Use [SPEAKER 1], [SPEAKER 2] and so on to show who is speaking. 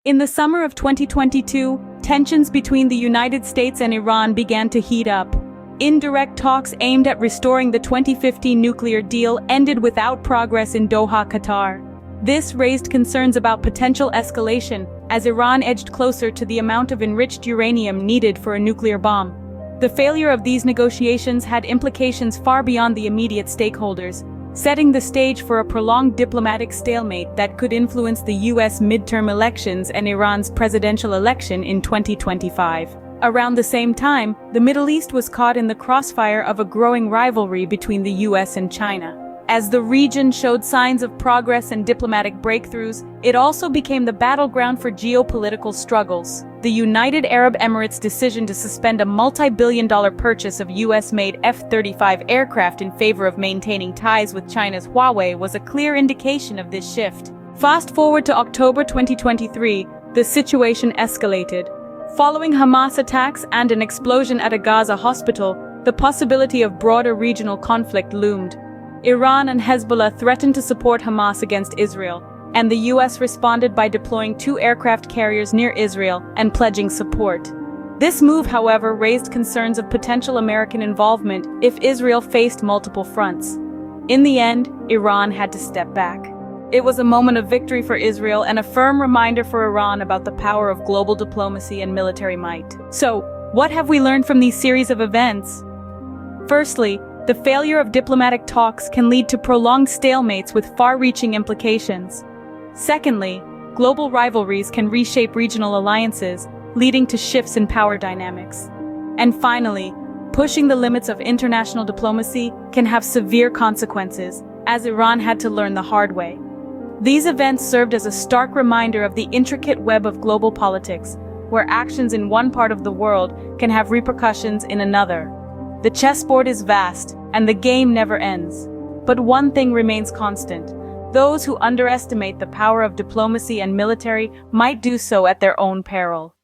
[SPEAKER 1] In the summer of 2022, tensions between the United States and Iran began to heat up. Indirect talks aimed at restoring the 2015 nuclear deal ended without progress in Doha, Qatar. This raised concerns about potential escalation, as Iran edged closer to the amount of enriched uranium needed for a nuclear bomb. The failure of these negotiations had implications far beyond the immediate stakeholders, setting the stage for a prolonged diplomatic stalemate that could influence the US midterm elections and Iran's presidential election in 2025. Around the same time, the Middle East was caught in the crossfire of a growing rivalry between the US and China. As the region showed signs of progress and diplomatic breakthroughs, it also became the battleground for geopolitical struggles. The United Arab Emirates' decision to suspend a multi-billion-dollar purchase of US-made F-35 aircraft in favor of maintaining ties with China's Huawei was a clear indication of this shift. Fast forward to October 2023, the situation escalated. Following Hamas attacks and an explosion at a Gaza hospital, the possibility of broader regional conflict loomed. Iran and Hezbollah threatened to support Hamas against Israel, and the US responded by deploying 2 aircraft carriers near Israel and pledging support. This move, however, raised concerns of potential American involvement if Israel faced multiple fronts. In the end, Iran had to step back. It was a moment of victory for Israel and a firm reminder for Iran about the power of global diplomacy and military might. So, what have we learned from these series of events? Firstly, the failure of diplomatic talks can lead to prolonged stalemates with far-reaching implications. Secondly, global rivalries can reshape regional alliances, leading to shifts in power dynamics. And finally, pushing the limits of international diplomacy can have severe consequences, as Iran had to learn the hard way. These events served as a stark reminder of the intricate web of global politics, where actions in one part of the world can have repercussions in another. The chessboard is vast, and the game never ends. But one thing remains constant. Those who underestimate the power of diplomacy and military might do so at their own peril.